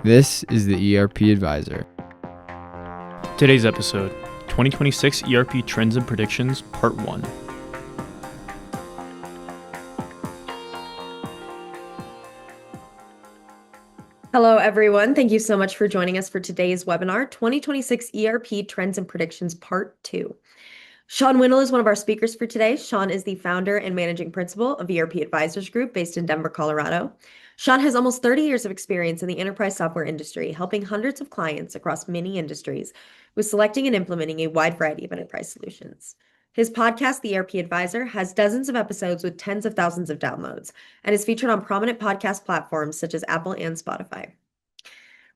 This is the ERP Advisor. Today's episode, 2026 ERP Trends and Predictions, Part 1. Hello, everyone. Thank you so much for joining us for today's webinar, 2026 ERP Trends and Predictions, Part 2. Shawn Windle is one of our speakers for today. Shawn is the founder and managing principal of ERP Advisors Group based in Denver, Colorado. Shawn has almost 30 years of experience in the enterprise software industry, helping hundreds of clients across many industries with selecting and implementing a wide variety of enterprise solutions. His podcast, The ERP Advisor, has dozens of episodes with tens of thousands of downloads and is featured on prominent podcast platforms such as Apple and Spotify.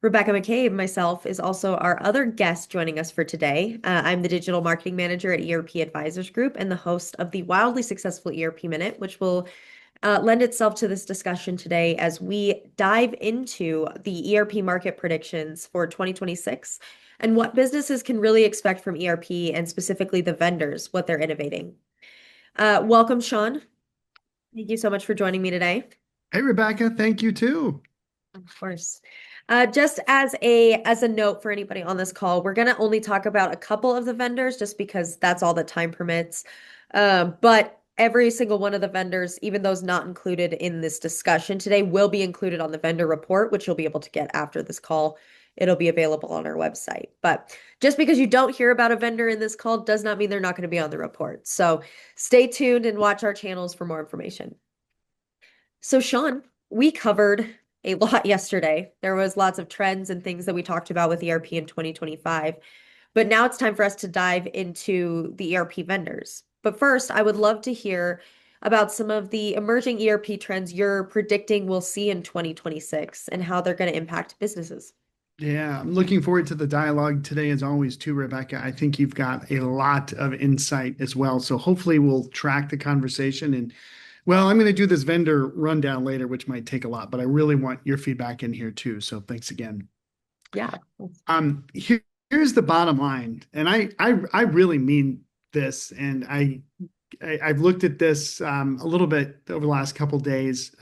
Rebekah McCabe, myself, is also our other guest joining us for today. I'm the digital marketing manager at ERP Advisors Group and the host of the wildly successful ERP Minute, which will lend itself to this discussion today as we dive into the ERP market predictions for 2026 and what businesses can really expect from ERP and specifically the vendors, what they're innovating. Welcome, Shawn. Thank you so much for joining me today. Hey, Rebekah, thank you too. Of course. Just as a note for anybody on this call, we're going to only talk about a couple of the vendors just because that's all that time permits. But every single one of the vendors, even those not included in this discussion today, will be included on the vendor report, which you'll be able to get after this call. It'll be available on our website. But just because you don't hear about a vendor in this call does not mean they're not going to be on the report. So stay tuned and watch our channels for more information. So Shawn, we covered a lot yesterday. There was lots of trends and things that we talked about with ERP in 2025. But now it's time for us to dive into the ERP vendors. But first, I would love to hear about some of the emerging ERP trends you're predicting we'll see in 2026 and how they're going to impact businesses. Yeah, I'm looking forward to the dialogue today as always too, Rebekah. I think you've got a lot of insight as well. So hopefully we'll track the conversation. And well, I'm going to do this vendor rundown later, which might take a lot, but I really want your feedback in here too. So thanks again. Yeah. Here's the bottom line. And I really mean this. And I've looked at this a little bit over the last couple of days.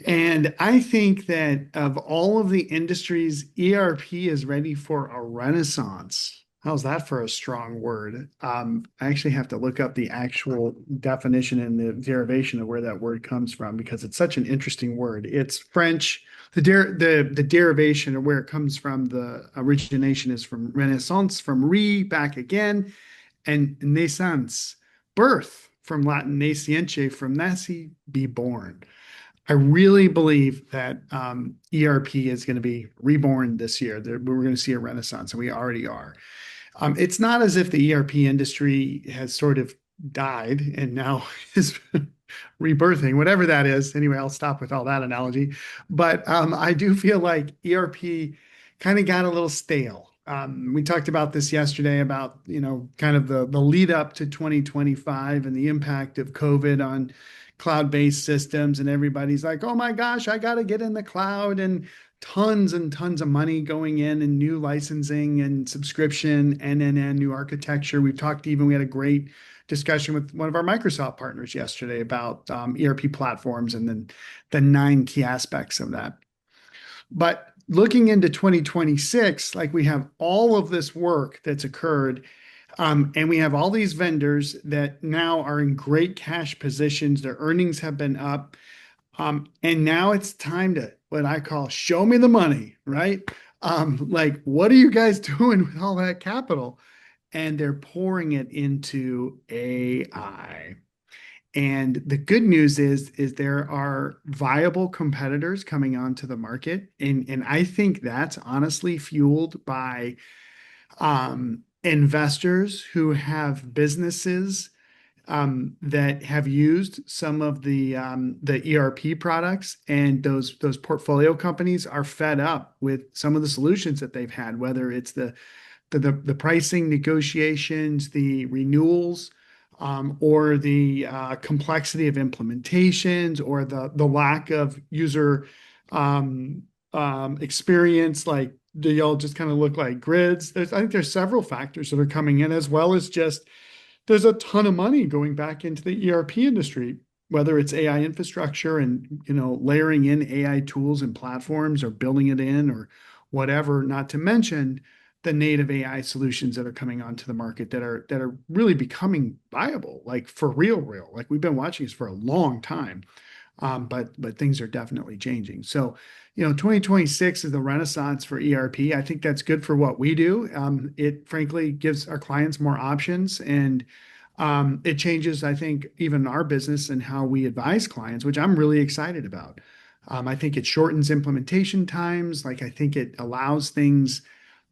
And I think that of all of the industries, ERP is ready for a renaissance. How's that for a strong word? I actually have to look up the actual definition and the derivation of where that word comes from because it's such an interesting word. It's French. The derivation of where it comes from, the origination is from renaissance, from back again, and naissance, birth, from Latin nasciente, from nasci, be born. I really believe that ERP is going to be reborn this year. We're going to see a renaissance, and we already are. It's not as if the ERP industry has sort of died and now is rebirthing, whatever that is. Anyway, I'll stop with all that analogy. But I do feel like ERP kind of got a little stale. We talked about this yesterday about, kind of the lead up to 2025 and the impact of COVID on cloud-based systems, and everybody's like, oh my gosh, I got to get in the cloud, and tons of money going in and new licensing and subscription and new architecture. We had a great discussion with one of our Microsoft partners yesterday about ERP platforms and then the 9 key aspects of that. But looking into 2026, like we have all of this work that's occurred. And we have all these vendors that now are in great cash positions. Their earnings have been up. And now it's time to what I call show me the money, right? Like, what are you guys doing with all that capital? And they're pouring it into AI. And the good news is there are viable competitors coming onto the market. And I think that's honestly fueled by investors who have businesses that have used some of the ERP products, and those portfolio companies are fed up with some of the solutions that they've had, whether it's the pricing negotiations, the renewals, or the complexity of implementations, or the lack of user experience, like they all just kind of look like grids. I think there's several factors that are coming in, as well as just there's a ton of money going back into the ERP industry. whether it's AI infrastructure and, layering in AI tools and platforms or building it in or whatever, not to mention the native AI solutions that are coming onto the market that are really becoming viable, like for real. Like we've been watching this for a long time. But things are definitely changing. So, 2026 is the renaissance for ERP. I think that's good for what we do. It frankly gives our clients more options, and it changes, I think, even our business and how we advise clients, which I'm really excited about. I think it shortens implementation times. Like I think it allows things,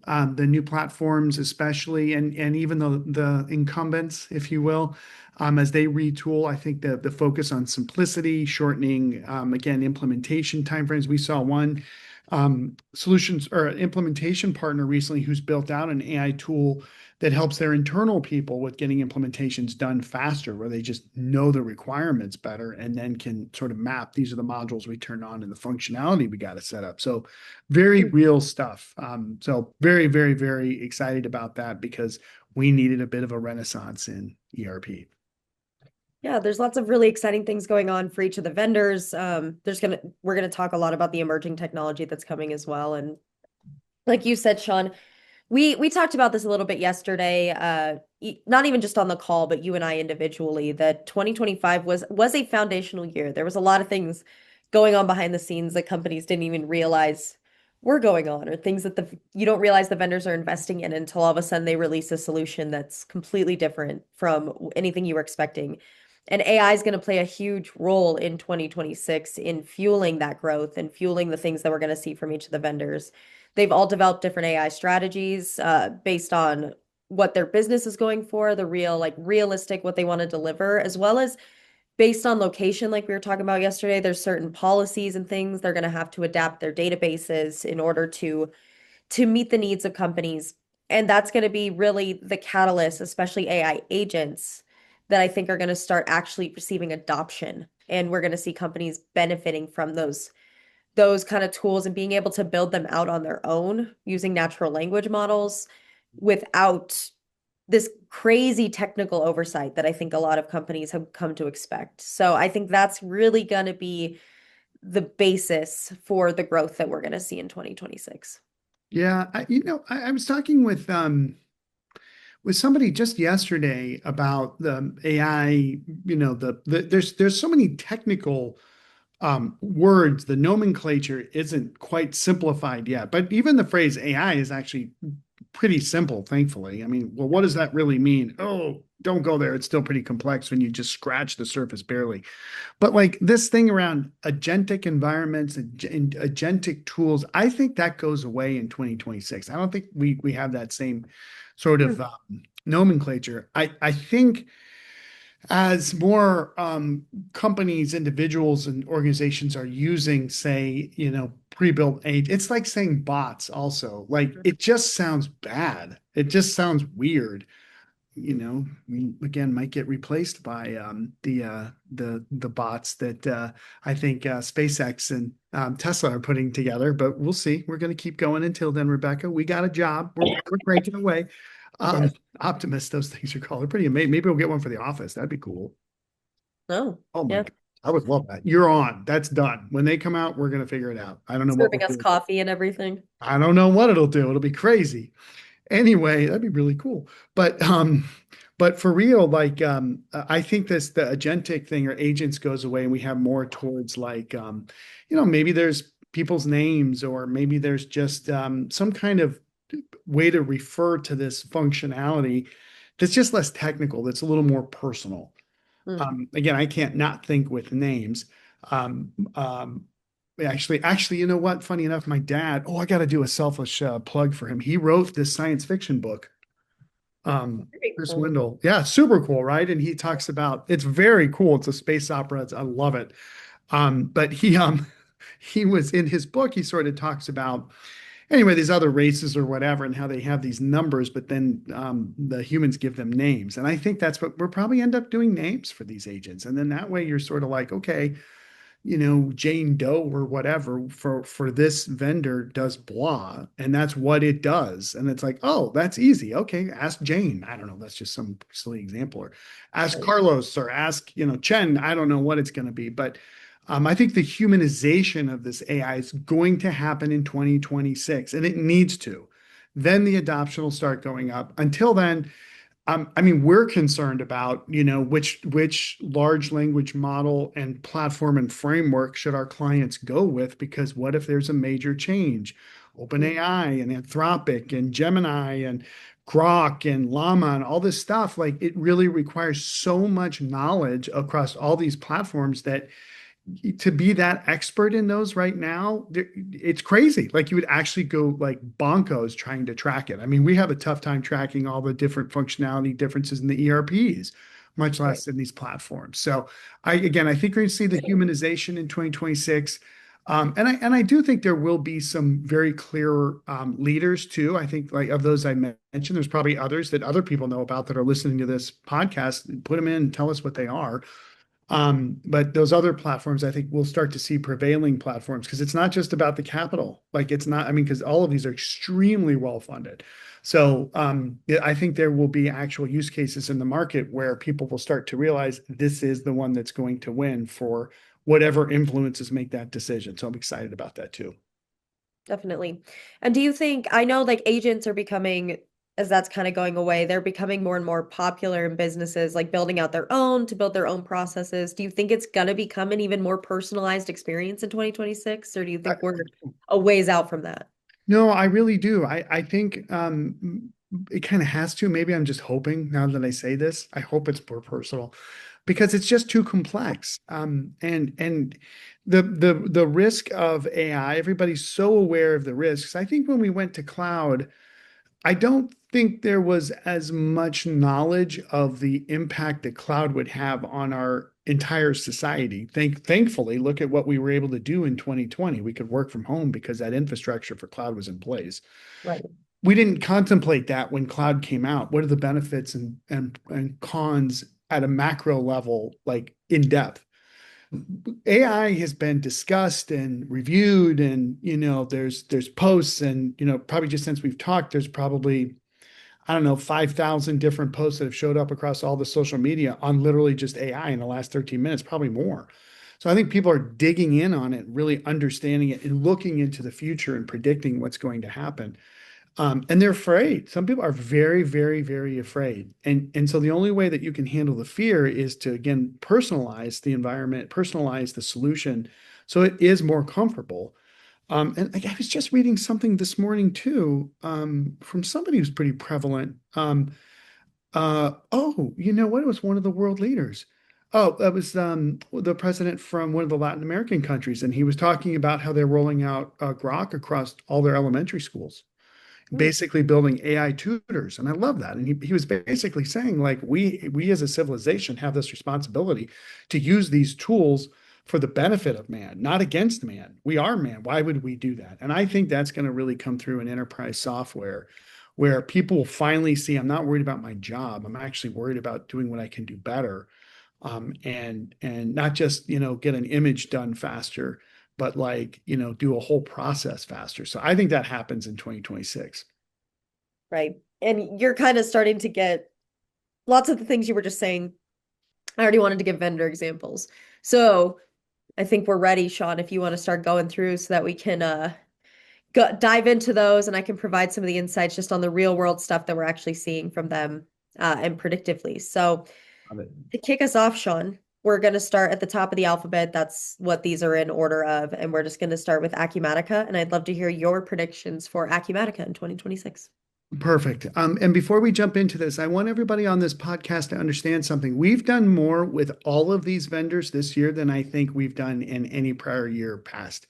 the new platforms, especially, and even the incumbents, if you will, as they retool. I think the focus on simplicity, shortening, again, implementation timeframes. We saw one solutions or implementation partner recently who's built out an AI tool that helps their internal people with getting implementations done faster, where they just know the requirements better and then can sort of map, these are the modules we turn on and the functionality we got to set up. So very real stuff. So very, very, very excited about that because we needed a bit of a renaissance in ERP. Yeah, there's lots of really exciting things going on for each of the vendors. We're gonna talk a lot about the emerging technology that's coming as well. And like you said, Shawn, we talked about this a little bit yesterday, not even just on the call, but you and I individually, that 2025 was a foundational year. There was a lot of things going on behind the scenes that companies didn't even realize were going on, or things that you don't realize the vendors are investing in until all of a sudden they release a solution that's completely different from anything you were expecting. And AI is going to play a huge role in 2026 in fueling that growth and fueling the things that we're going to see from each of the vendors. They've all developed different AI strategies based on what their business is going for, the realistic what they want to deliver, as well as based on location, like we were talking about yesterday. There's certain policies and things they're going to have to adapt their databases in order to meet the needs of companies. And that's going to be really the catalyst, especially AI agents, that I think are going to start actually receiving adoption. And we're going to see companies benefiting from those kind of tools and being able to build them out on their own using natural language models without this crazy technical oversight that I think a lot of companies have come to expect. So I think that's really going to be the basis for the growth that we're going to see in 2026. Yeah, I was talking with somebody just yesterday about the AI. There's so many technical words. The nomenclature isn't quite simplified yet, but even the phrase AI is actually pretty simple, thankfully. I mean, well, what does that really mean? Oh, don't go there. It's still pretty complex when you just scratch the surface barely. But like this thing around agentic environments and agentic tools, I think that goes away in 2026. I don't think we have that same sort of nomenclature. I think as more companies, individuals, and organizations are using, say, pre-built age, it's like saying bots also. Like it just sounds bad. It just sounds weird. We again might get replaced by the bots that I think SpaceX and Tesla are putting together, but we'll see. We're going to keep going until then, Rebekah. We got a job. We're cranking away. Optimist, those things are called. They're pretty amazing. Maybe we'll get one for the office. That'd be cool. Oh my Yeah. God. I would love that. You're on. That's done. When they come out, we're going to figure it out. I don't know what Serving we'll us do. coffee and everything. I don't know what it'll do. It'll be crazy. Anyway, that'd be really cool. But for real, like I think the agentic thing or agents goes away and we have more towards like maybe there's people's names, or maybe there's just some kind of way to refer to this functionality that's just less technical, that's a little more personal. Again, I can't not think with names. Um, um, actually, you know what? Funny enough, my dad, I got to do a selfish plug for him. He wrote this science fiction book. Very Chris cool. Windle. Yeah, super cool, right? And he talks about, it's very cool. It's a space opera. I love it. But he was in his book, he sort of talks about anyway, these other races or whatever, and how they have these numbers, but then the humans give them names. And I think that's what we'll probably end up doing, names for these agents. And then that way you're sort of like, okay, Jane Doe or whatever for this vendor does blah, and that's what it does. And it's like, oh, that's easy. Okay, ask Jane. I don't know. That's just some silly example. Or ask Right. Carlos or ask, Chen. I don't know what it's going to be, but I think the humanization of this AI is going to happen in 2026, and it needs to. Then the adoption will start going up. Until then, I mean, we're concerned about, which large language model and platform and framework should our clients go with? Because what if there's a major change? OpenAI and Anthropic and Gemini and Grok and Llama and all this stuff, like it really requires so much knowledge across all these platforms that to be that expert in those right now, it's crazy. Like you would actually go like bonkos trying to track it. I mean, we have a tough time tracking all the different functionality differences in the ERPs, much Right. less in these platforms. So I think we're going to see the humanization in 2026. And I do think there will be some very clear leaders too. I think like of those I mentioned, there's probably others that other people know about that are listening to this podcast. Put them in and tell us what they are. But those other platforms, I think we'll start to see prevailing platforms because it's not just about the capital. Like it's not, I mean, because all of these are extremely well funded. So I think there will be actual use cases in the market where people will start to realize this is the one that's going to win for whatever influences make that decision. So I'm excited about that too. Definitely. And do you think, I know like agents are becoming, as that's kind of going away, they're becoming more and more popular in businesses, like building out their own to build their own processes. Do you think it's going to become an even more personalized experience in 2026, or do you think we're a ways out from that? No, I really do. I think it kind of has to. Maybe I'm just hoping now that I say this, I hope it's more personal because it's just too complex. And the risk of AI, everybody's so aware of the risks. I think when we went to cloud, I don't think there was as much knowledge of the impact that cloud would have on our entire society. Thankfully, look at what we were able to do in 2020. We could work from home because that infrastructure for cloud was in place. Right. We didn't contemplate that when cloud came out. What are the benefits and cons at a macro level, like in depth? AI has been discussed and reviewed, and there's posts, and probably just since we've talked, there's probably I don't know 5,000 different posts that have showed up across all the social media on literally just AI in the last 13 minutes, probably more. So I think people are digging in on it, really understanding it, and looking into the future and predicting what's going to happen. And they're afraid. Some people are very, very, very afraid. And so the only way that you can handle the fear is to, again, personalize the environment, personalize the solution so it is more comfortable. And I was just reading something this morning too, from somebody who's pretty prevalent. Oh, you know what? It was one of the world leaders. Oh, that was the president from one of the Latin American countries, and he was talking about how they're rolling out Grok across all their elementary schools, Hmm. basically building AI tutors. And I love that. And he was basically saying, like, we as a civilization have this responsibility to use these tools for the benefit of man, not against man. We are man. Why would we do that? And I think that's going to really come through in enterprise software where people will finally see I'm not worried about my job. I'm actually worried about doing what I can do better. And not just, get an image done faster, but like, do a whole process faster. So I think that happens in 2026. Right. And you're kind of starting to get lots of the things you were just saying. I already wanted to give vendor examples. So I think we're ready, Shawn, if you want to start going through so that we can dive into those and I can provide some of the insights just on the real world stuff that we're actually seeing from them and predictively. So Love it. to kick us off, Shawn, we're going to start at the top of the alphabet. That's what these are in order of. And we're just going to start with Acumatica. And I'd love to hear your predictions for Acumatica in 2026. Perfect. And before we jump into this, I want everybody on this podcast to understand something. We've done more with all of these vendors this year than I think we've done in any prior year past.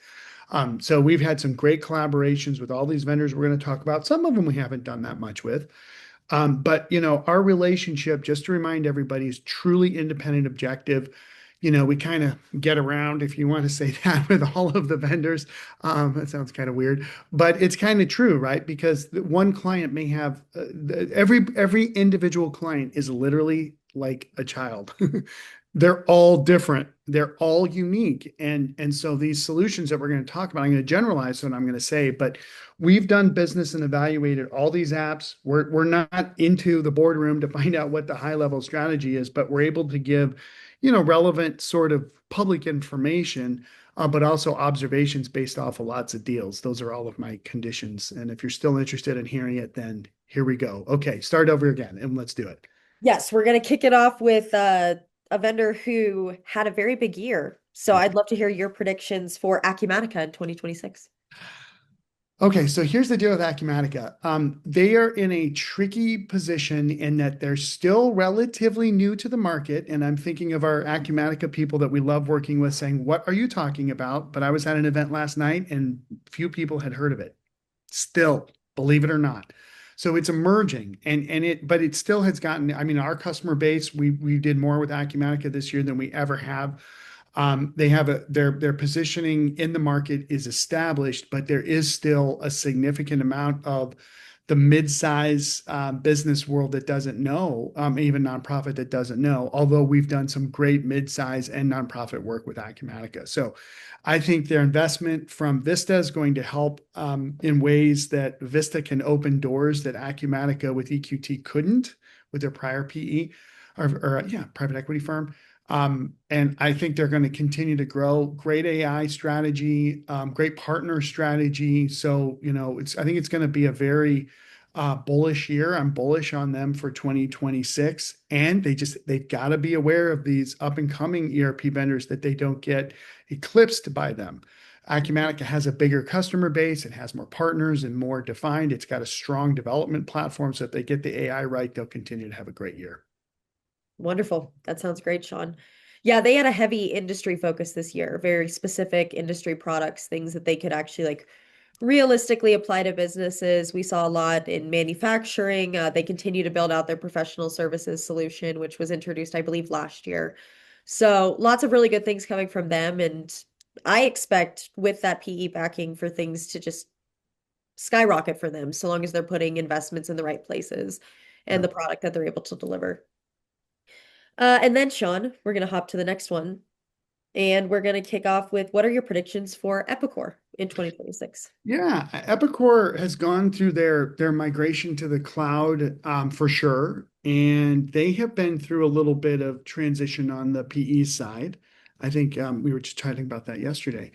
So we've had some great collaborations with all these vendors we're going to talk about. Some of them we haven't done that much with. But our relationship, just to remind everybody, is truly independent, objective. We kind of get around, if you want to say that, with all of the vendors. That sounds kind of weird, but it's kind of true, right? Because one client may have every individual client is literally like a child. They're all different. They're all unique. And so these solutions that we're going to talk about, I'm going to generalize what I'm going to say, but we've done business and evaluated all these apps. We're not into the boardroom to find out what the high level strategy is, but we're able to give, relevant sort of public information, but also observations based off of lots of deals. Those are all of my conditions. And if you're still interested in hearing it, then here we go. Okay, start over again and let's do it. Yes, we're going to kick it off with a vendor who had a very big year. So I'd love to hear your predictions for Acumatica in 2026. Okay, so here's the deal with Acumatica. They are in a tricky position in that they're still relatively new to the market. And I'm thinking of our Acumatica people that we love working with saying, what are you talking about? But I was at an event last night and few people had heard of it. Still, believe it or not. So it's emerging but it still has gotten, I mean, our customer base, we did more with Acumatica this year than we ever have. They have their positioning in the market is established, but there is still a significant amount of the mid-size business world that doesn't know, even nonprofit that doesn't know, although we've done some great mid-size and nonprofit work with Acumatica. So I think their investment from Vista is going to help in ways that Vista can open doors that Acumatica with EQT couldn't with their prior PE private equity firm. And I think they're going to continue to grow. Great AI strategy, great partner strategy. So, I think it's going to be a very bullish year. I'm bullish on them for 2026. And they've got to be aware of these up and coming ERP vendors that they don't get eclipsed by them. Acumatica has a bigger customer base. It has more partners and more defined. It's got a strong development platform. So if they get the AI right, they'll continue to have a great year. Wonderful. That sounds great, Shawn. Yeah, they had a heavy industry focus this year, very specific industry products, things that they could actually realistically apply to businesses. We saw a lot in manufacturing. They continue to build out their professional services solution, which was introduced, I believe, last year. So lots of really good things coming from them. And I expect with that PE backing for things to just skyrocket for them, so long as they're putting investments in the right places and the product that they're able to deliver. And then, Shawn, we're going to hop to the next one. And we're going to kick off with what are your predictions for Epicor in 2026? Yeah, Epicor has gone through their migration to the cloud for sure. And they have been through a little bit of transition on the PE side. I think we were just chatting about that yesterday.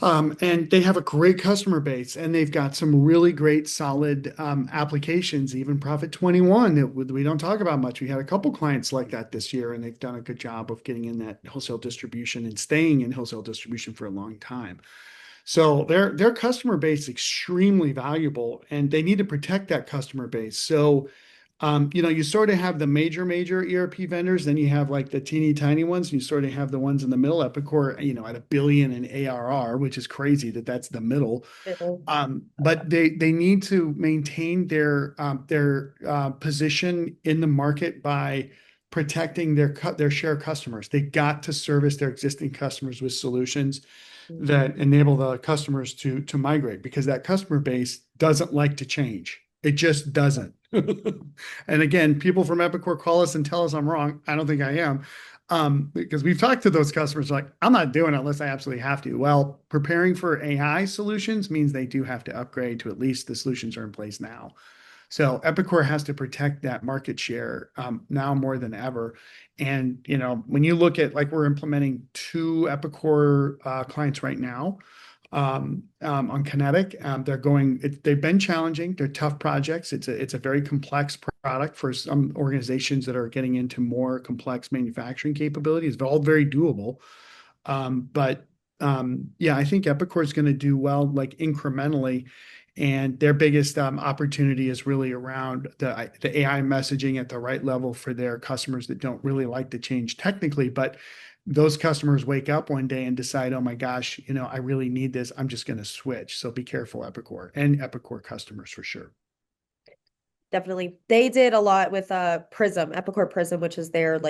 And they have a great customer base and they've got some really great solid applications, even Profit 21 that we don't talk about much. We had a couple clients like that this year and they've done a good job of getting in that wholesale distribution and staying in wholesale distribution for a long time. So their customer base is extremely valuable and they need to protect that customer base. So you sort of have the major ERP vendors, then you have like the teeny tiny ones, and you sort of have the ones in the middle. Epicor, at $1 billion in ARR, which is crazy that's the middle. But they need to maintain their position in the market by protecting their share customers. They got to service their existing customers with solutions that enable the customers to migrate because that customer base doesn't like to change. It just doesn't. And again, people from Epicor call us and tell us I'm wrong. I don't think I am. Because we've talked to those customers like, I'm not doing it unless I absolutely have to. Well, preparing for AI solutions means they do have to upgrade to at least the solutions are in place now. So Epicor has to protect that market share now more than ever. And when you look at we're implementing 2 Epicor clients right now on Kinetic. They've been challenging. They're tough projects. It's a very complex product for some organizations that are getting into more complex manufacturing capabilities. It's all very doable. But I think Epicor is going to do well, incrementally. And their biggest opportunity is really around the AI messaging at the right level for their customers that don't really like to change technically, but those customers wake up one day and decide, oh my gosh, I really need this. I'm just going to switch. So be careful, Epicor and Epicor customers for sure. Definitely. They did a lot with Prism, Epicor Prism, which is their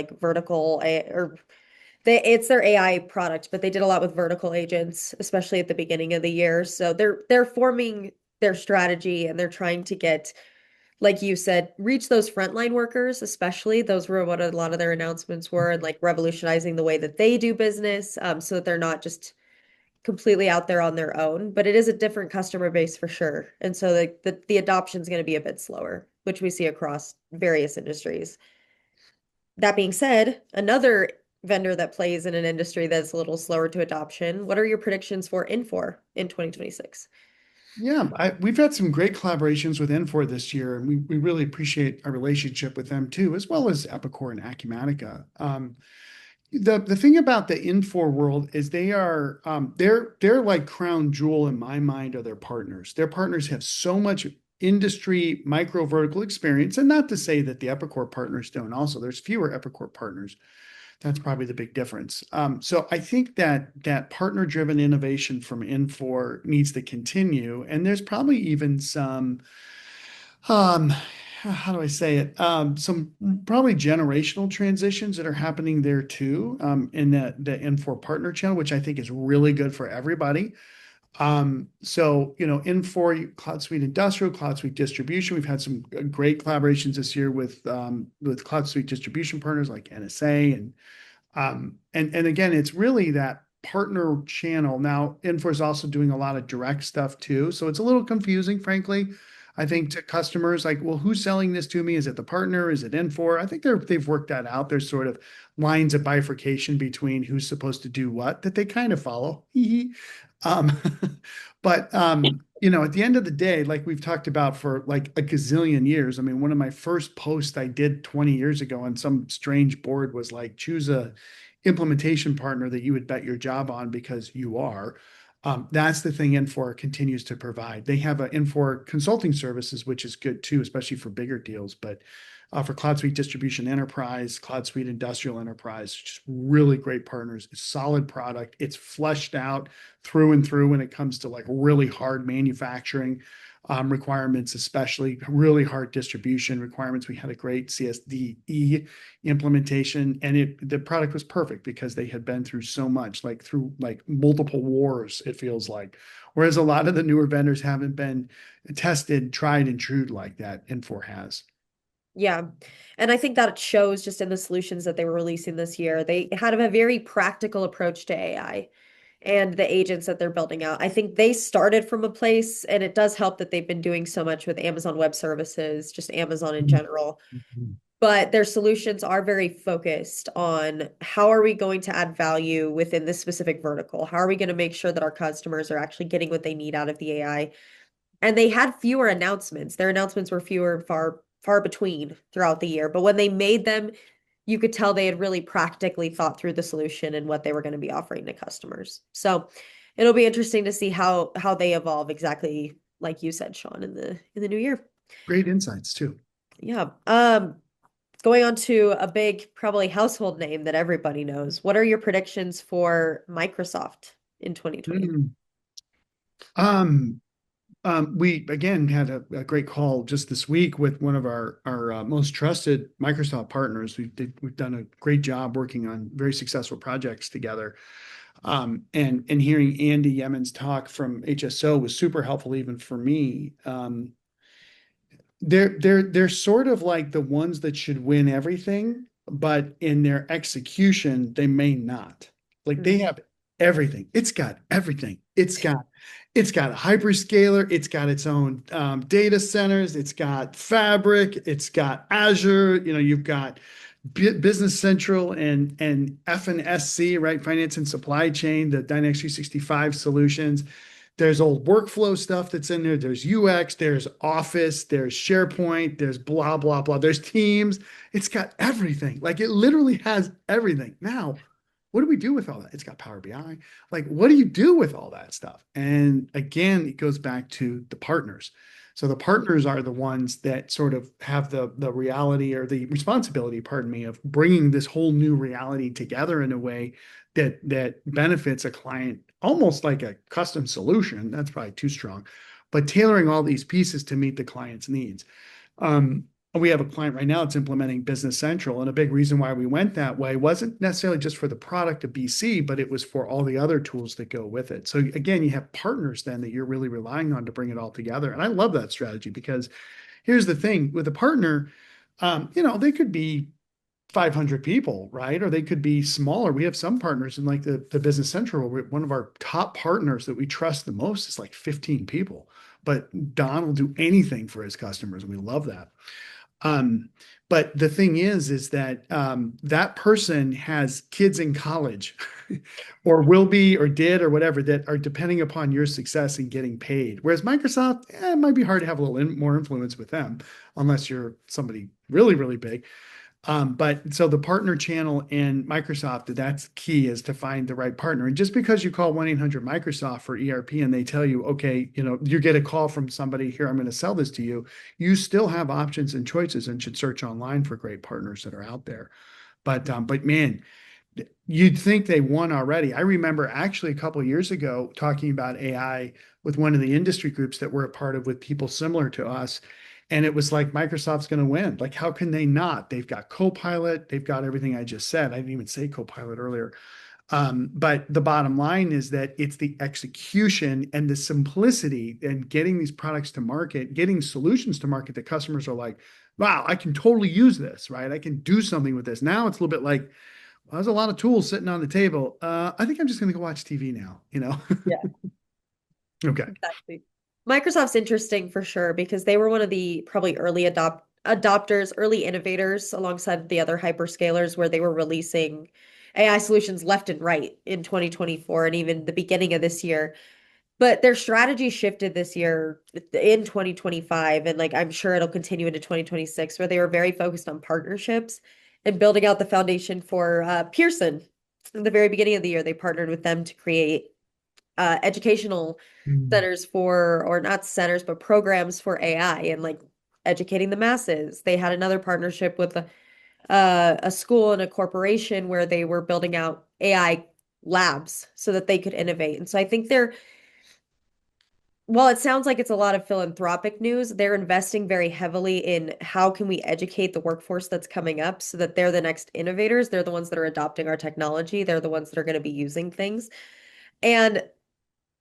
it's their AI product, but they did a lot with vertical agents, especially at the beginning of the year. So they're forming their strategy and they're trying to get like you said, reach those frontline workers, especially. Those were what a lot of their announcements were, and like revolutionizing the way that they do business, so that they're not just completely out there on their own. But it is a different customer base for sure. And so the adoption is going to be a bit slower, which we see across various industries. That being said, another vendor that plays in an industry that's a little slower to adoption, what are your predictions for Infor in 2026? Yeah, we've had some great collaborations with Infor this year, and we really appreciate our relationship with them too, as well as Epicor and Acumatica. The thing about the Infor world is they're like crown jewel in my mind are their partners. Their partners have so much industry micro vertical experience, and not to say that the Epicor partners don't. Also, there's fewer Epicor partners. That's probably the big difference. So I think that partner-driven innovation from Infor needs to continue, and there's probably even some, how do I say it? Some probably generational transitions that are happening there too, in the Infor partner channel, which I think is really good for everybody. So, Infor, Cloud Suite Industrial, Cloud Suite Distribution, we've had some great collaborations this year with Cloud Suite Distribution partners like NSA and again, it's really that partner channel. Now, Infor is also doing a lot of direct stuff too. So it's a little confusing, frankly. I think to customers like, well, who's selling this to me? Is it the partner? Is it Infor? I think they've worked that out. There's sort of lines of bifurcation between who's supposed to do what that they kind of follow. um, but at the end of the day, like we've talked about for like a gazillion years. I mean, one of my first posts I did 20 years ago on some strange board was like, choose a implementation partner that you would bet your job on because you are. That's the thing Infor continues to provide. They have an Infor consulting services, which is good too, especially for bigger deals. But for Cloud Suite Distribution Enterprise, Cloud Suite Industrial Enterprise, just really great partners. It's solid product. It's fleshed out through and through when it comes to like really hard manufacturing requirements, especially really hard distribution requirements. We had a great CSDE implementation, and the product was perfect because they had been through so much, like through like multiple wars, it feels like. Whereas a lot of the newer vendors haven't been tested, tried and true like that Infor has. Yeah. And I think that shows just in the solutions that they were releasing this year. They had a very practical approach to AI and the agents that they're building out. I think they started from a place, and it does help that they've been doing so much with Amazon Web Services, just Amazon in general. Mhm. But their solutions are very focused on how are we going to add value within this specific vertical? How are we going to make sure that our customers are actually getting what they need out of the AI? And they had fewer announcements. Their announcements were fewer and far between throughout the year. But when they made them, you could tell they had really practically thought through the solution and what they were going to be offering to customers. So it'll be interesting to see how they evolve exactly like you said, Shawn, in the new year. Great insights too. Yeah. Going on to a big, probably household name that everybody knows. What are your predictions for Microsoft in 2020? Mm. Um, we again had a great call just this week with one of our most trusted Microsoft partners. We've done a great job working on very successful projects together. And hearing Andy Yemen's talk from HSO was super helpful even for me. They're sort of like the ones that should win everything, but in their execution, they may not. Like they have everything. It's got everything. It's got a hyperscaler. It's got its own data centers. It's got Fabric. It's got Azure. You've got Business Central and F&SC, right? Finance and supply chain, the Dynamics 365 solutions. There's old workflow stuff that's in there. There's UX, there's Office, there's SharePoint, there's blah, blah, blah. There's Teams. It's got everything. Like it literally has everything. Now, what do we do with all that? It's got Power BI. Like, what do you do with all that stuff? And again, it goes back to the partners. So the partners are the ones that sort of have the reality or the responsibility, pardon me, of bringing this whole new reality together in a way that benefits a client, almost like a custom solution. That's probably too strong, but tailoring all these pieces to meet the client's needs. We have a client right now that's implementing Business Central, and a big reason why we went that way wasn't necessarily just for the product of BC, but it was for all the other tools that go with it. So again, you have partners then that you're really relying on to bring it all together. And I love that strategy because here's the thing with a partner, they could be 500 people, right? Or they could be smaller. We have some partners in like the Business Central, where one of our top partners that we trust the most is like 15 people. But Don will do anything for his customers, and we love that. Um, but the thing is that that person has kids in college or will be or did or whatever that are depending upon your success in getting paid. Whereas Microsoft, it might be hard to have a little more influence with them unless you're somebody really, really big. But so the partner channel in Microsoft, that's key, is to find the right partner. And just because you call 1-800 Microsoft for ERP and they tell you, okay, you get a call from somebody here, I'm going to sell this to you, you still have options and choices and should search online for great partners that are out there. But man, you'd think they won already. I remember actually a couple of years ago talking about AI with one of the industry groups that we're a part of with people similar to us. And it was like Microsoft's going to win. Like, how can they not? They've got Copilot. They've got everything I just said. I didn't even say Copilot earlier. But the bottom line is that it's the execution and the simplicity and getting these products to market, getting solutions to market that customers are like, wow, I can totally use this, right? I can do something with this. Now it's a little bit like, well, there's a lot of tools sitting on the table. I think I'm just going to go watch TV now. Yeah, Okay. exactly. Microsoft's interesting for sure because they were one of the probably early adopters, early innovators alongside the other hyperscalers where they were releasing AI solutions left and right in 2024 and even the beginning of this year. But their strategy shifted this year in 2025, and like I'm sure it'll continue into 2026, where they were very focused on partnerships and building out the foundation for Pearson. In the very beginning of the year, they partnered with them to create educational Mm. centers for, or not centers, but programs for AI and like educating the masses. They had another partnership with a school and a corporation where they were building out AI labs so that they could innovate. And so I think they're while it sounds like it's a lot of philanthropic news, they're investing very heavily in how can we educate the workforce that's coming up so that they're the next innovators. They're the ones that are adopting our technology. They're the ones that are going to be using things. And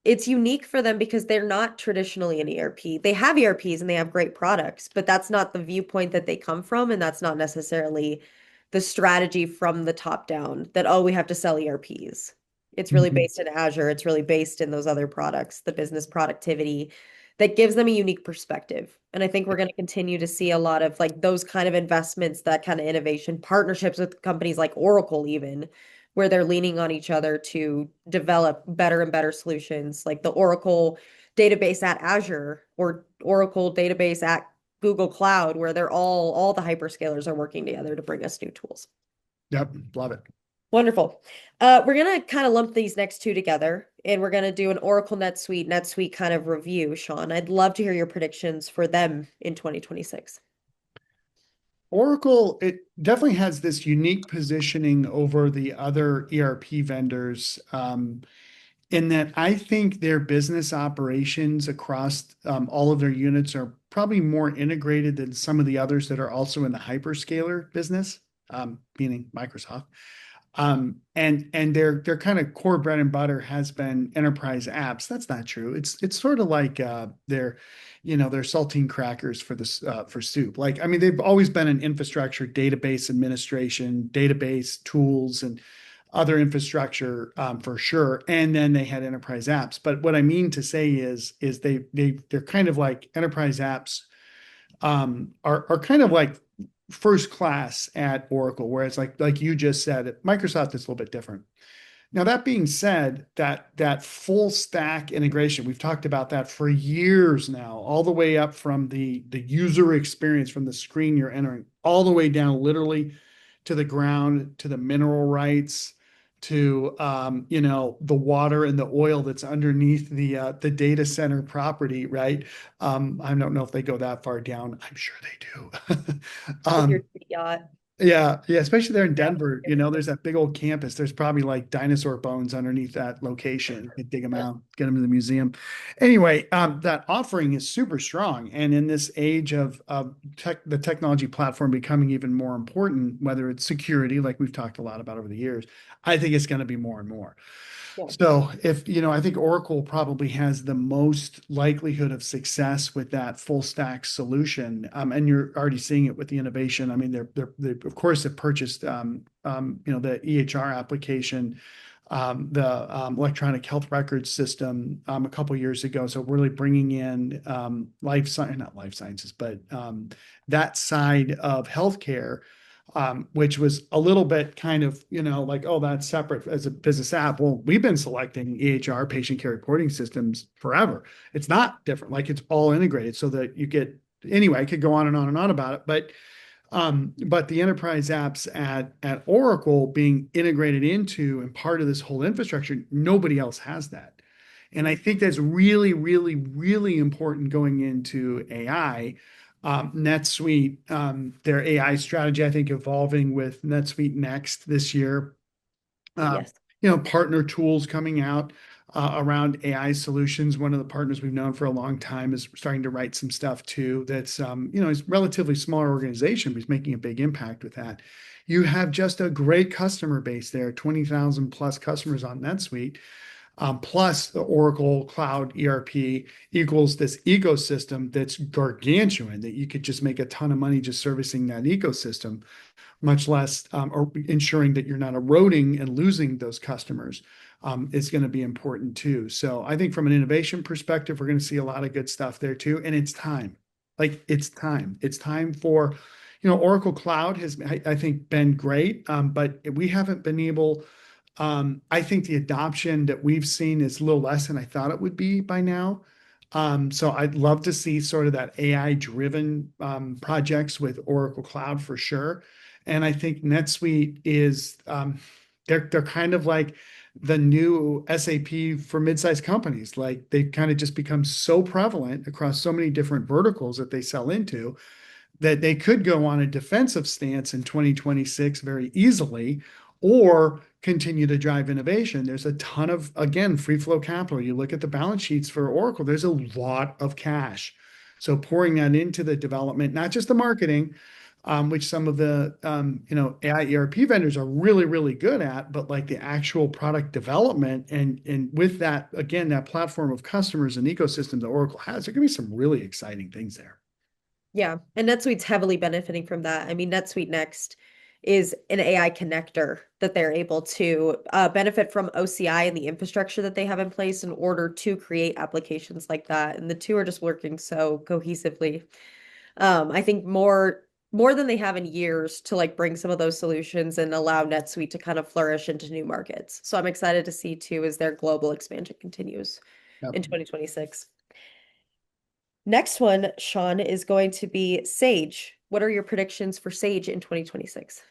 it's unique for them because they're not traditionally an ERP. They have ERPs and they have great products, but that's not the viewpoint that they come from. And that's not necessarily the strategy from the top down that, oh, we have to sell ERPs. It's really Mhm. based in Azure. It's really based in those other products, the business productivity that gives them a unique perspective. And I think we're going to continue to see a lot of like those kind of investments, that kind of innovation, partnerships with companies like Oracle, even where they're leaning on each other to develop better and better solutions, like the Oracle database at Azure or Oracle database at Google Cloud, where they're all the hyperscalers are working together to bring us new tools. Yep. Love it. Wonderful. We're gonna kind of lump these next two together, and we're gonna do an Oracle NetSuite kind of review, Shawn. I'd love to hear your predictions for them in 2026. Oracle, it definitely has this unique positioning over the other ERP vendors, in that I think their business operations across all of their units are probably more integrated than some of the others that are also in the hyperscaler business, meaning Microsoft. And their kind of core bread and butter has been enterprise apps. That's not true. It's sort of like their saltine crackers for this for soup. Like, I mean, they've always been an infrastructure, database administration, database tools, and other infrastructure for sure. And then they had enterprise apps. But what I mean to say is they're kind of like enterprise apps are kind of like first class at Oracle, whereas like you just said, at Microsoft is a little bit different. Now, that being said, that full stack integration, we've talked about that for years now, all the way up from the user experience from the screen you're entering, all the way down literally to the ground, to the mineral rights, to the water and the oil that's underneath the data center property, right? I don't know if they go that far down. I'm sure they do. With your um, yacht. yeah, especially there in Yeah. Denver, there's that big old campus. There's probably like dinosaur bones underneath that location. You can dig them out, get them to the museum. Anyway, that offering is super strong. And in this age of the technology platform becoming even more important, whether it's security, like we've talked a lot about over the years, I think it's going to be more and more. Yeah. So if, I think Oracle probably has the most likelihood of success with that full stack solution. And you're already seeing it with the innovation. I mean, they of course have purchased, the EHR application, the electronic health records system, a couple years ago. So really bringing in, not life sciences, but, that side of healthcare, which was a little bit kind of, like, oh, that's separate as a business app. Well, we've been selecting EHR patient care reporting systems forever. It's not different. Like it's all integrated so that you get, anyway, I could go on and on and on about it, but the enterprise apps at Oracle being integrated into and part of this whole infrastructure, nobody else has that. And I think that's really, really, really important going into AI. NetSuite, their AI strategy, I think, evolving with NetSuite Next this year. Yes. Partner tools coming out around AI solutions. One of the partners we've known for a long time is starting to write some stuff too. That's it's a relatively smaller organization, but he's making a big impact with that. You have just a great customer base there, 20,000 plus customers on NetSuite. Plus the Oracle Cloud ERP equals this ecosystem that's gargantuan that you could just make a ton of money just servicing that ecosystem, much less or ensuring that you're not eroding and losing those customers is going to be important too. So I think from an innovation perspective, we're going to see a lot of good stuff there too. And it's time. Like it's time. It's time for, Oracle Cloud has, I think, been great, but we haven't been able. I think the adoption that we've seen is a little less than I thought it would be by now. So I'd love to see sort of that AI-driven projects with Oracle Cloud for sure. And I think NetSuite is they're kind of like the new SAP for mid-sized companies. Like they've kind of just become so prevalent across so many different verticals that they sell into that they could go on a defensive stance in 2026 very easily, or continue to drive innovation. There's a ton of, again, free flow capital. You look at the balance sheets for Oracle, there's a lot of cash. So pouring that into the development, not just the marketing, which some of the AI ERP vendors are really, really good at, but like the actual product development and with that, again, that platform of customers and ecosystem that Oracle has, there can be some really exciting things there. Yeah. And NetSuite's heavily benefiting from that. I mean, NetSuite Next is an AI connector that they're able to benefit from OCI and the infrastructure that they have in place in order to create applications like that. And the two are just working so cohesively. I think more than they have in years to like bring some of those solutions and allow NetSuite to kind of flourish into new markets. So I'm excited to see too as their global expansion continues in 2026. Next one, Shawn, is going to be Sage. What are your predictions for Sage in 2026?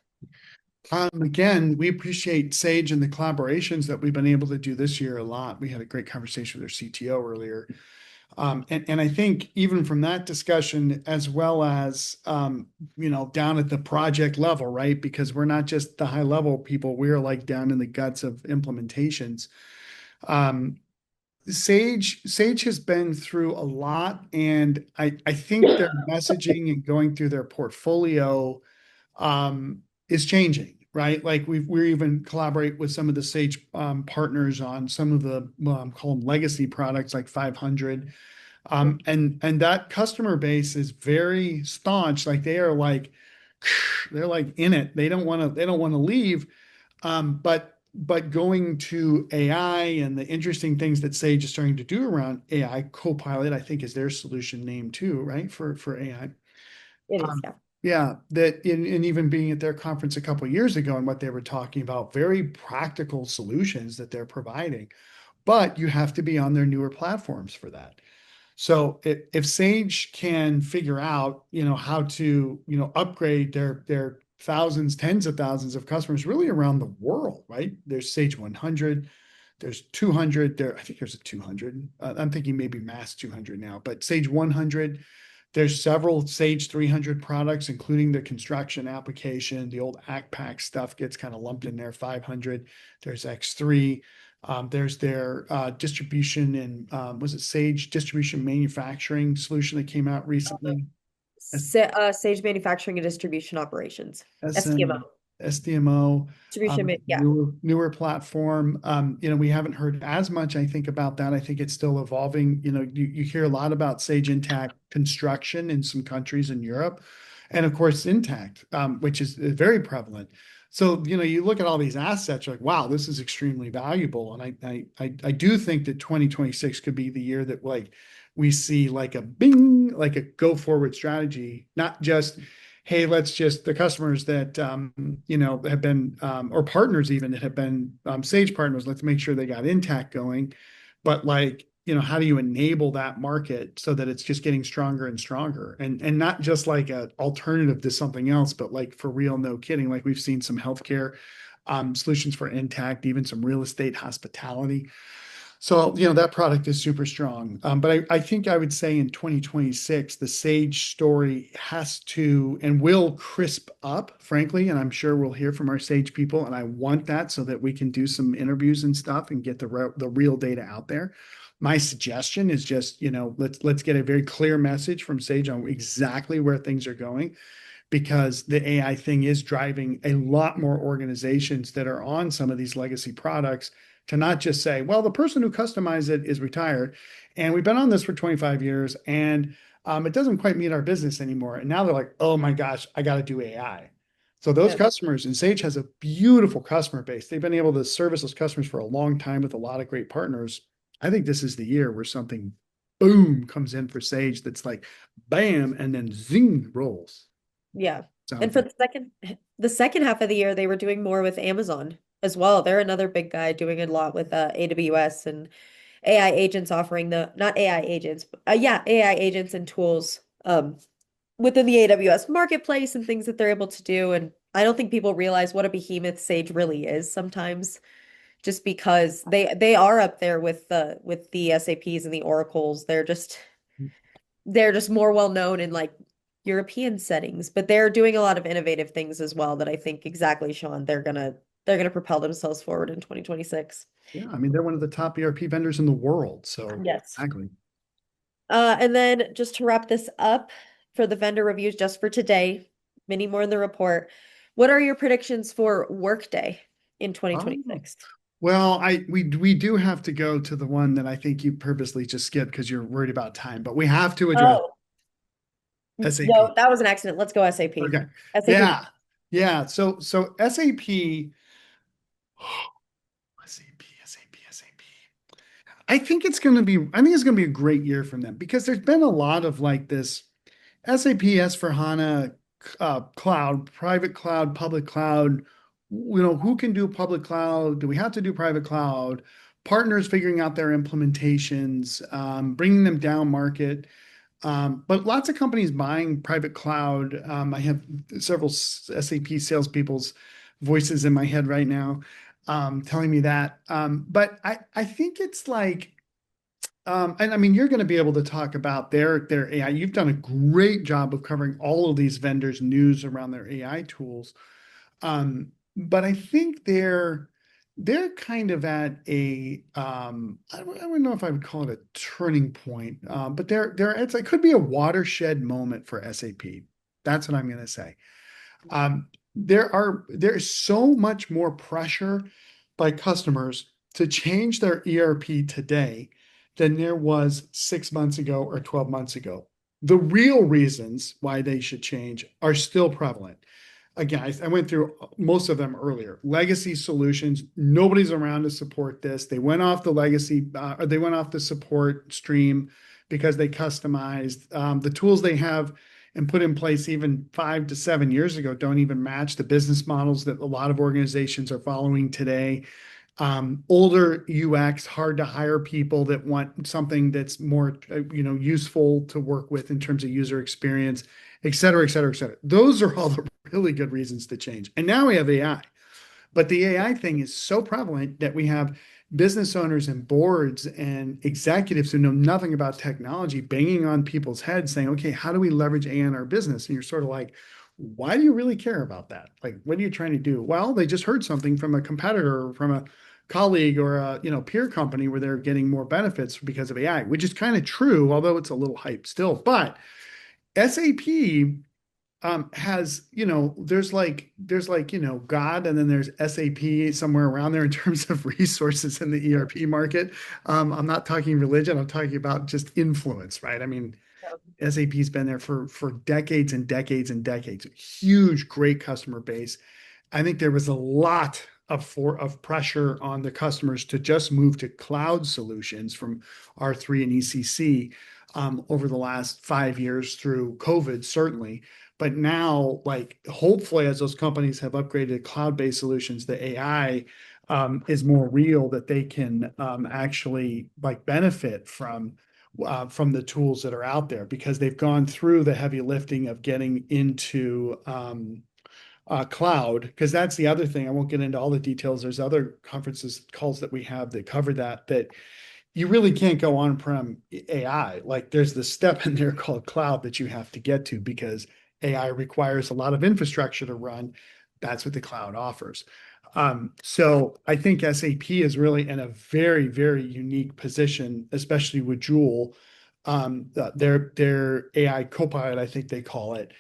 Again, we appreciate Sage and the collaborations that we've been able to do this year a lot. We had a great conversation with their CTO earlier. And I think even from that discussion, as well as, down at the project level, right? Because we're not just the high level people, we're like down in the guts of implementations. Sage has been through a lot, and I think their messaging and going through their portfolio is changing, right? Like we're even collaborate with some of the Sage partners on some of the call them legacy products like 500. And that customer base is very staunch. Like they're like in it. They don't want to leave. But going to AI and the interesting things that Sage is starting to do around AI Copilot, I think is their solution name too, right? For AI. It is, yeah. Yeah, that in even being at their conference a couple of years ago and what they were talking about, very practical solutions that they're providing, but you have to be on their newer platforms for that. So if Sage can figure out, how to, upgrade their thousands, tens of thousands of customers really around the world, right? There's Sage 100, there's 200 there. I think there's a 200. I'm thinking maybe mass 200 now, but Sage 100. There's several Sage 300 products, including the construction application. The old ACPAC stuff gets kind of lumped in there. 500. There's X3. There's their distribution and was it Sage Distribution Manufacturing solution that came out recently? Sage Manufacturing and Distribution Operations, SM, STMO. SDMO, Yeah. newer platform. We haven't heard as much, I think, about that. I think it's still evolving. You hear a lot about Sage Intacct construction in some countries in Europe, and of course Intact, which is very prevalent. So, you look at all these assets, you're like, wow, this is extremely valuable. And I do think that 2026 could be the year that like we see like a bing, like a go forward strategy, not just, hey, let's just the customers that have been or partners even that have been Sage partners, let's make sure they got Intact going. But like, how do you enable that market so that it's just getting stronger and stronger and not just like an alternative to something else, but like for real, no kidding. Like we've seen some healthcare solutions for Intact, even some real estate hospitality. So, that product is super strong. But I think I would say in 2026, the Sage story has to and will crisp up, frankly. And I'm sure we'll hear from our Sage people. And I want that so that we can do some interviews and stuff and get the real data out there. My suggestion is just, let's get a very clear message from Sage on exactly where things are going, because the AI thing is driving a lot more organizations that are on some of these legacy products to not just say, well, the person who customized it is retired and we've been on this for 25 years and it doesn't quite meet our business anymore. And now they're like, oh my gosh, I got to do AI. So those customers, and Sage has a beautiful customer base. They've been able to service those customers for a long time with a lot of great partners. I think this is the year where something boom comes in for Sage that's like bam, and then zing rolls. Yeah. So, And for the second half of the year, they were doing more with Amazon as well. They're another big guy doing a lot with AWS and AI agents offering not AI agents, but, AI agents and tools within the AWS marketplace and things that they're able to do. And I don't think people realize what a behemoth Sage really is sometimes, just because they are up there with the SAPs and the Oracles. They're just more well known in like European settings, but they're doing a lot of innovative things as well that I think exactly, Shawn, they're gonna propel themselves forward in 2026. yeah, I mean, they're one of the top ERP vendors in the world. So Yes. exactly. And then just to wrap this up for the vendor reviews just for today, many more in the report. What are your predictions for Workday in Oh, 2026? well, we do have to go to the one that I think you purposely just skipped because you're worried about time, but we have to address Oh, no, SAP. that was an accident. Let's go SAP. Okay. SAP. Yeah. Yeah. So SAP, SAP. I think it's going to be a great year from them because there's been a lot of like this SAP S/4HANA cloud, private cloud, public cloud. Who can do public cloud? Do we have to do private cloud? Partners figuring out their implementations, bringing them down market. But lots of companies buying private cloud. I have several SAP salespeople's voices in my head right now telling me that. But I think it's like, and I mean, you're going to be able to talk about their AI. You've done a great job of covering all of these vendors' news around their AI tools. But I think they're kind of at I don't know if I would call it a turning point, but it could be a watershed moment for SAP. That's what I'm going to say. There's so much more pressure by customers to change their ERP today than there was 6 months ago or 12 months ago. The real reasons why they should change are still prevalent. Again, I went through most of them earlier. Legacy solutions, nobody's around to support this. They went off the legacy, or they went off the support stream because they customized. The tools they have and put in place even 5 to 7 years ago don't even match the business models that a lot of organizations are following today. Older UX, hard to hire people that want something that's more, useful to work with in terms of user experience, et cetera, et cetera, et cetera. Those are all the really good reasons to change. And now we have AI, but the AI thing is so prevalent that we have business owners and boards and executives who know nothing about technology banging on people's heads saying, okay, how do we leverage AI in our business? And you're sort of like, why do you really care about that? Like, what are you trying to do? Well, they just heard something from a competitor or from a colleague or a peer company where they're getting more benefits because of AI, which is kind of true, although it's a little hype still. But SAP has, there's God, and then there's SAP somewhere around there in terms of resources in the ERP market. I'm not talking religion. I'm talking about just influence, right? I mean, SAP's been there for decades and decades and decades. Huge, great customer base. I think there was a lot of pressure on the customers to just move to cloud solutions from R3 and ECC over the last 5 years through COVID, certainly. But now, like, hopefully, as those companies have upgraded to cloud-based solutions, the AI is more real, that they can actually like benefit from the tools that are out there, because they've gone through the heavy lifting of getting into cloud. Because that's the other thing. I won't get into all the details. There's other conferences calls that we have that cover that you really can't go on-prem AI. Like, there's this step in there called cloud that you have to get to, because AI requires a lot of infrastructure to run. That's what the cloud offers. So I think SAP is really in a very, very unique position, especially with Joule, their AI copilot, I think they call it,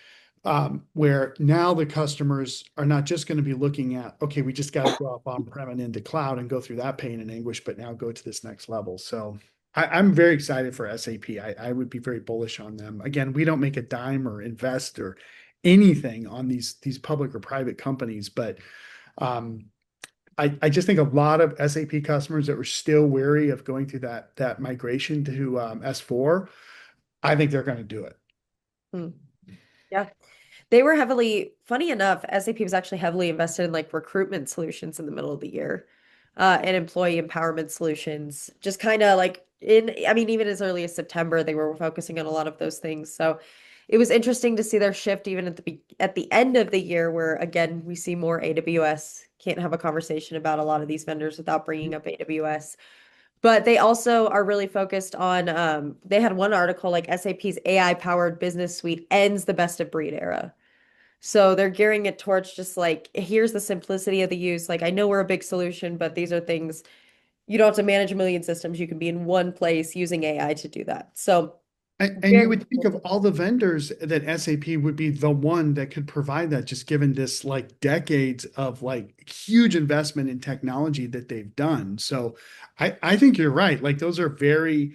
where now the customers are not just going to be looking at, okay, we just got to go up on-prem and into cloud and go through that pain and anguish, but now go to this next level. So I'm very excited for SAP. I would be very bullish on them. Again, we don't make a dime or invest or anything on these public or private companies, but I just think a lot of SAP customers that were still wary of going through that migration to S4, I think they're going to do it. Hmm. Yeah. They were funny enough, SAP was actually heavily invested in like recruitment solutions in the middle of the year, and employee empowerment solutions. Just kind of like I mean, even as early as September, they were focusing on a lot of those things. So it was interesting to see their shift even at the end of the year, where again we see more AWS. Can't have a conversation about a lot of these vendors without bringing up AWS. But they also are really focused on, they had one article like SAP's AI powered business suite ends the best of breed era. So they're gearing it towards just like, here's the simplicity of the use. Like, I know we're a big solution, but these are things you don't have to manage a million systems. You can be in one place using AI to do that. So And you very would think of cool. all the vendors that SAP would be the one that could provide that, just given this like decades of like huge investment in technology that they've done. So I think you're right. Like, those are very,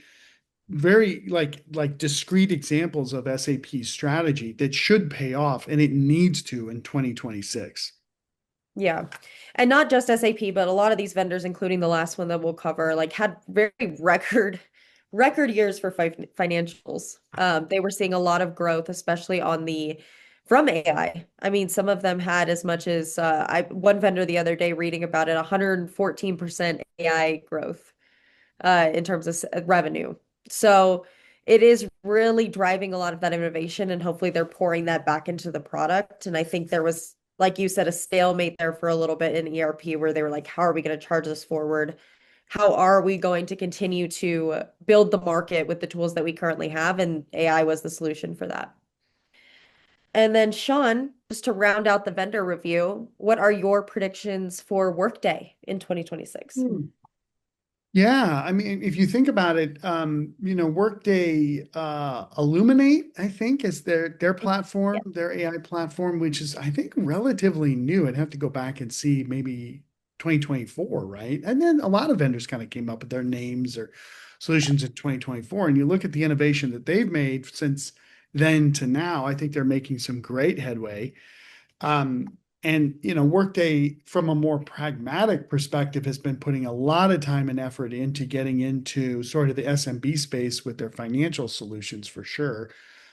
very like discrete examples of SAP's strategy that should pay off, and it needs to in 2026. Yeah. And not just SAP, but a lot of these vendors, including the last one that we'll cover, like had very record years for financials. They were seeing a lot of growth, especially from AI. I mean, some of them had as much as one vendor the other day reading about it, 114% AI growth in terms of revenue. So it is really driving a lot of that innovation, and hopefully they're pouring that back into the product. And I think there was, like you said, a stalemate there for a little bit in ERP, where they were like, how are we going to charge this forward? How are we going to continue to build the market with the tools that we currently have? And AI was the solution for that. And then, Shawn, just to round out the vendor review, what are your predictions for Workday in 2026? Yeah, I mean, if you think about it, Workday Illuminate, I think, is their platform, Yeah. their AI platform, which is, I think, relatively new. I'd have to go back and see, maybe 2024, right? And then a lot of vendors kind of came up with their names or solutions in 2024. And you look at the innovation that they've made since then to now, I think they're making some great headway. Um, and Workday, from a more pragmatic perspective, has been putting a lot of time and effort into getting into sort of the SMB space with their financial solutions, for sure.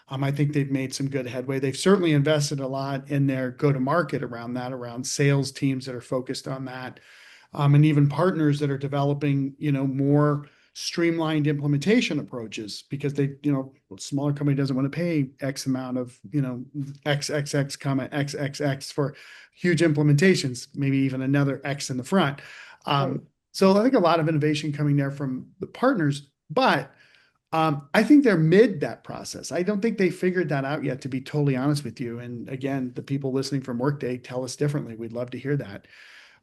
I think they've made some good headway. They've certainly invested a lot in their go-to-market around that, around sales teams that are focused on that, and even partners that are developing, more streamlined implementation approaches, because a smaller company doesn't want to pay X amount of, XXX comma XXX for huge implementations, maybe even another X in the front. Right. So I think a lot of innovation coming there from the partners, but I think they're mid that process. I don't think they figured that out yet, to be totally honest with you. And again, the people listening from Workday tell us differently. We'd love to hear that.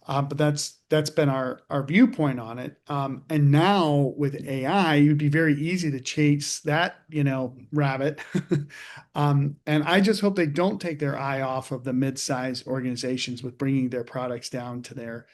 But that's been our viewpoint on it. And now with AI, you'd be very easy to chase that, rabbit. And I just hope they don't take their eye off of the mid-sized organizations with bringing their products down to their,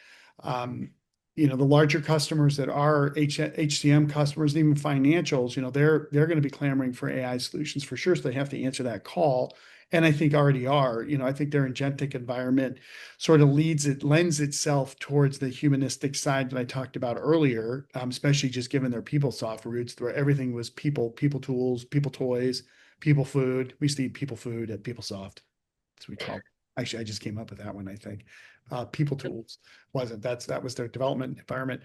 um, the larger customers that are HCM customers, and even financials. They're going to be clamoring for AI solutions for sure. So they have to answer that call. And I think already are. I think their agentic environment sort of lends itself towards the humanistic side that I talked about earlier, especially just given their PeopleSoft roots, where everything was people tools, people toys, people food. We used to eat people food at PeopleSoft. That's what we call it. Actually, I just came up with that one, I think. People tools wasn't. That was their development environment.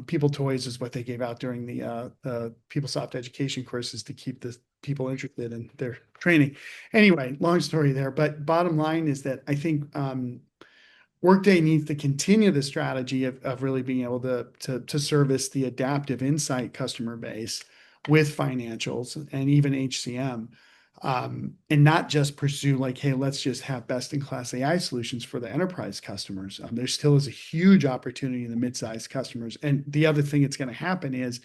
People toys is what they gave out during the PeopleSoft education courses to keep the people interested in their training. Anyway, long story there, but bottom line is that I think Workday needs to continue the strategy of really being able to service the adaptive insight customer base with financials and even HCM. And not just pursue like, hey, let's just have best-in-class AI solutions for the enterprise customers. There still is a huge opportunity in the mid-sized customers. And the other thing that's going to happen is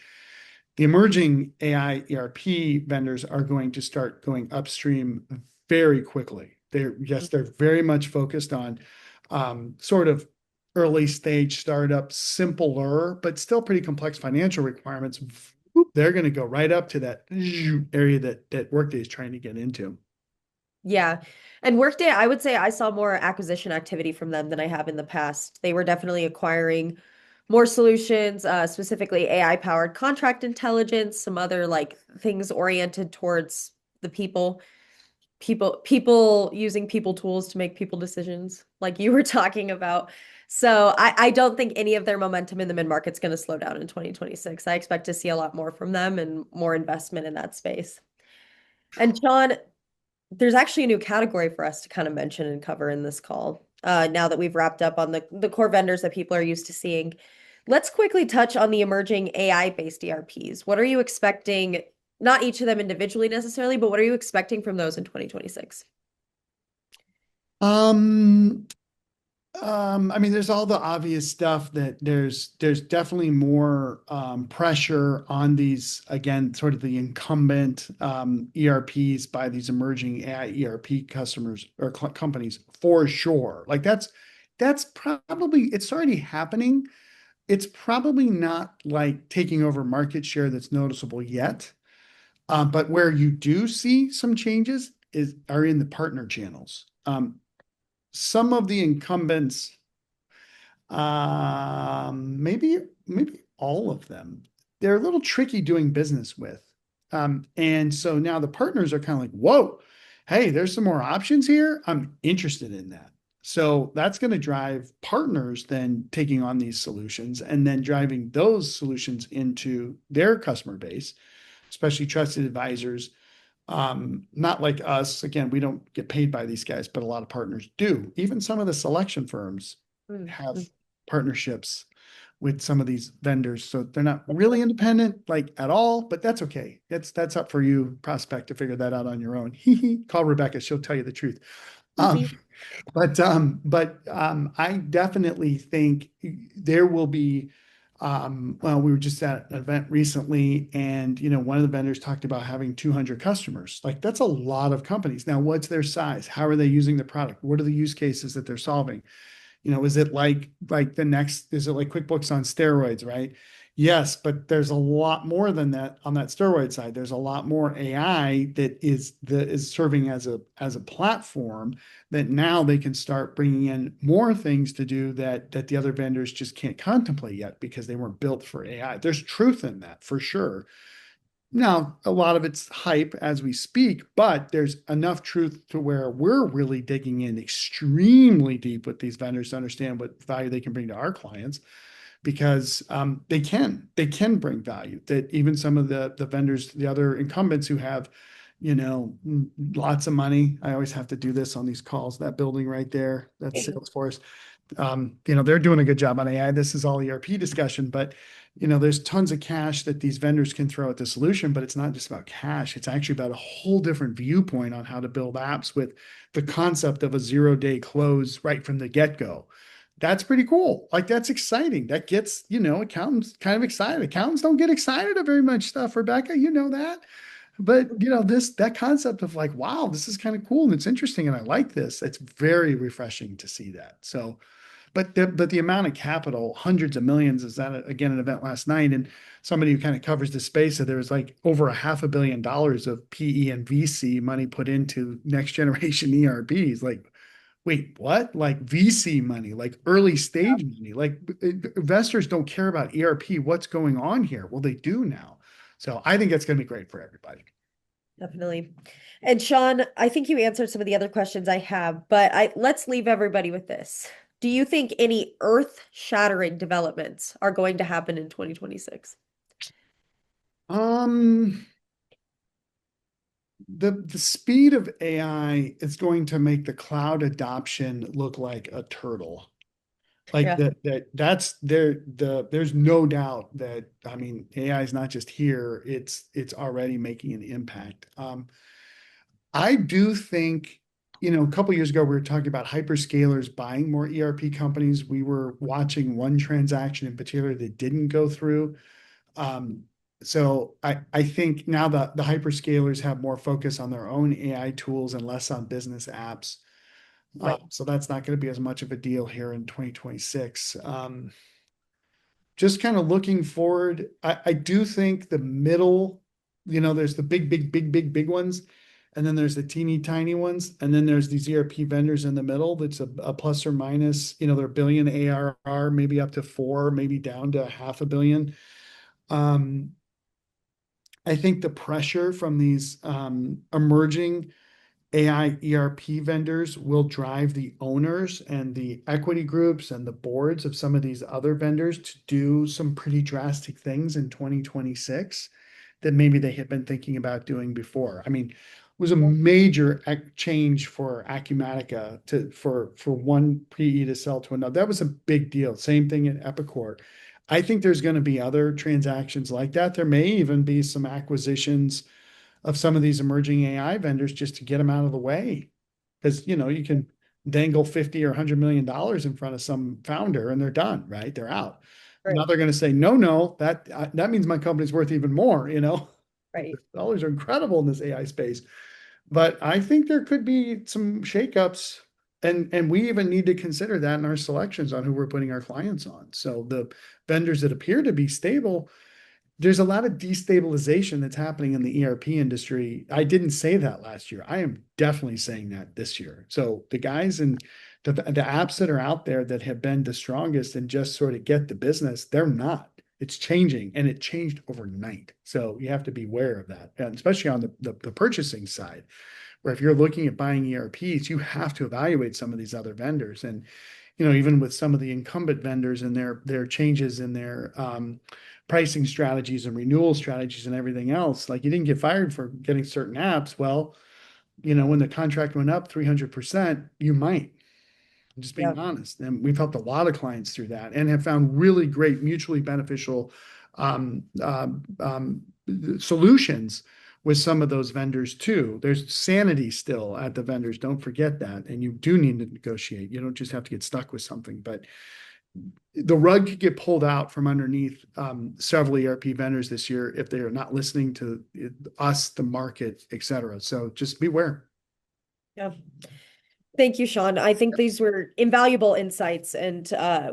the emerging AI ERP vendors are going to start going upstream very quickly. They're very much focused on sort of early stage startup, simpler, but still pretty complex financial requirements. They're going to go right up to that area that Workday is trying to get into. Yeah. And Workday, I would say I saw more acquisition activity from them than I have in the past. They were definitely acquiring more solutions, specifically AI-powered contract intelligence, some other like things oriented towards the people using people tools to make people decisions, like you were talking about. So I don't think any of their momentum in the mid-market's going to slow down in 2026. I expect to see a lot more from them and more investment in that space. And Shawn, there's actually a new category for us to kind of mention and cover in this call. Now that we've wrapped up on the core vendors that people are used to seeing, let's quickly touch on the emerging AI-based ERPs. What are you expecting? Not each of them individually necessarily, but what are you expecting from those in 2026? I mean, there's all the obvious stuff that there's definitely more pressure on these, again, sort of the incumbent ERPs by these emerging AI ERP customers or companies for sure. Like that's probably, it's already happening. It's probably not like taking over market share that's noticeable yet. But where you do see some changes are in the partner channels. Some of the incumbents, maybe all of them, they're a little tricky doing business with. And so now the partners are kind of like, whoa, hey, there's some more options here. I'm interested in that. So that's going to drive partners then taking on these solutions and then driving those solutions into their customer base, especially trusted advisors. Not like us. Again, we don't get paid by these guys, but a lot of partners do. Even some of the selection firms have partnerships with some of these vendors. So they're not really independent like at all, but that's okay. That's up for you, prospect, to figure that out on your own. Call Rebekah, she'll tell you the truth. But I definitely think there will be well, we were just at an event recently, and one of the vendors talked about having 200 customers. Like that's a lot of companies. Now, what's their size? How are they using the product? What are the use cases that they're solving? Is it like is it like QuickBooks on steroids, right? Yes, but there's a lot more than that on that steroid side. There's a lot more AI that is serving as a platform that now they can start bringing in more things to do that the other vendors just can't contemplate yet because they weren't built for AI. There's truth in that for sure. Now, a lot of it's hype as we speak, but there's enough truth to where we're really digging in extremely deep with these vendors to understand what value they can bring to our clients, because they can bring value. That even some of the vendors, the other incumbents who have, lots of money. I always have to do this on these calls. That building right there, that's Salesforce. They're doing a good job on AI. This is all ERP discussion, but there's tons of cash that these vendors can throw at the solution, but it's not just about cash. It's actually about a whole different viewpoint on how to build apps with the concept of a 0-day close right from the get-go. That's pretty cool. Like that's exciting. That gets, accountants kind of excited. Accountants don't get excited of very much stuff, Rebekah, you know that. But that concept of like, wow, this is kind of cool and it's interesting and I like this. It's very refreshing to see that. So, but the amount of capital, hundreds of millions, is that again an event last night, and somebody who kind of covers the space said there was like over $500 million of PE and VC money put into next generation ERPs. Like, wait, what? Like VC money, like early stage money, like investors don't care about ERP. What's going on here? Well, they do now. So I think that's going to be great for everybody. Definitely. And Shawn, I think you answered some of the other questions I have, but let's leave everybody with this. Do you think any earth-shattering developments are going to happen in 2026? Um, the speed of AI is going to make the cloud adoption look like a turtle. Like Yeah, that's there's no doubt that I mean AI is not just here, it's already making an impact. I do think, a couple years ago we were talking about hyperscalers buying more ERP companies. We were watching one transaction in particular that didn't go through. Um, so I think now the hyperscalers have more focus on their own AI tools and less on business apps. right. So that's not going to be as much of a deal here in 2026. Just kind of looking forward, I do think the middle, there's the big ones, and then there's the teeny tiny ones, and then there's these ERP vendors in the middle that's a plus or minus, they're a billion ARR, maybe up to four, maybe down to $500 million. Um, I think the pressure from these emerging AI ERP vendors will drive the owners and the equity groups and the boards of some of these other vendors to do some pretty drastic things in 2026 that maybe they had been thinking about doing before. I mean, it was a major change for Acumatica for one PE to sell to another. That was a big deal. Same thing at Epicor. I think there's going to be other transactions like that. There may even be some acquisitions of some of these emerging AI vendors just to get them out of the way. Because, you can dangle 50 or $100 million in front of some founder and they're done, right? They're out. Right. Now they're going to say, no, that means my company's worth even more. Right. Dollars are incredible in this AI space. But I think there could be some shakeups. And we even need to consider that in our selections on who we're putting our clients on. So the vendors that appear to be stable, there's a lot of destabilization that's happening in the ERP industry. I didn't say that last year. I am definitely saying that this year. So the guys and the apps that are out there that have been the strongest and just sort of get the business, they're not. It's changing and it changed overnight. So you have to be aware of that, and especially on the purchasing side, where if you're looking at buying ERPs, you have to evaluate some of these other vendors. And even with some of the incumbent vendors and their changes in their pricing strategies and renewal strategies and everything else, like you didn't get fired for getting certain apps. Well, when the contract went up 300%, you might. I'm just Yeah. being honest. And we've helped a lot of clients through that and have found really great mutually beneficial um, um, um, solutions with some of those vendors too. There's sanity still at the vendors. Don't forget that. And you do need to negotiate. You don't just have to get stuck with something, but the rug could get pulled out from underneath several ERP vendors this year if they are not listening to us, the market, et cetera. So just beware. Yeah. Thank you, Shawn. I think these were invaluable insights, and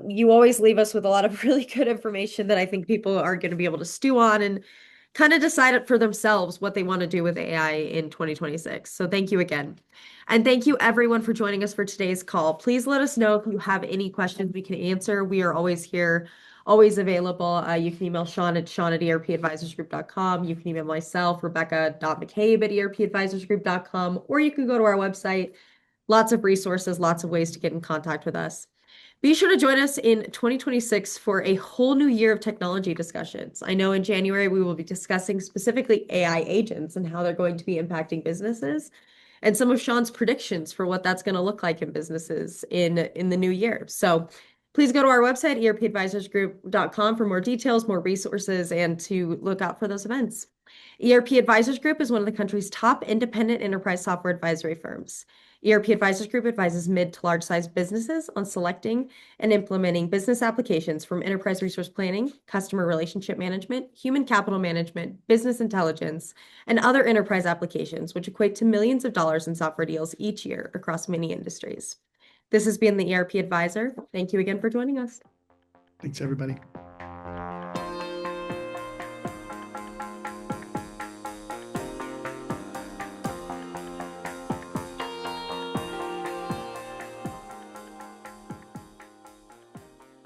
you always leave us with a lot of really good information that I think people are going to be able to stew on and kind of decide it for themselves what they want to do with AI in 2026. So thank you again. And thank you everyone for joining us for today's call. Please let us know if you have any questions we can answer. We are always here, always available. You can email Shawn at ERPadvisorsGroup.com. You can email myself, Rebekah.McCabe at ERPadvisorsGroup.com, or you can go to our website. Lots of resources, lots of ways to get in contact with us. Be sure to join us in 2026 for a whole new year of technology discussions. I know in January we will be discussing specifically AI agents and how they're going to be impacting businesses, and some of Shawn's predictions for what that's going to look like in businesses in the new year. So please go to our website, ERPadvisorsGroup.com, for more details, more resources, and to look out for those events. ERP Advisors Group is one of the country's top independent enterprise software advisory firms. ERP Advisors Group advises mid to large-sized businesses on selecting and implementing business applications from enterprise resource planning, customer relationship management, human capital management, business intelligence, and other enterprise applications, which equate to millions of dollars in software deals each year across many industries. This has been the ERP Advisor. Thank you again for joining us. Thanks, everybody.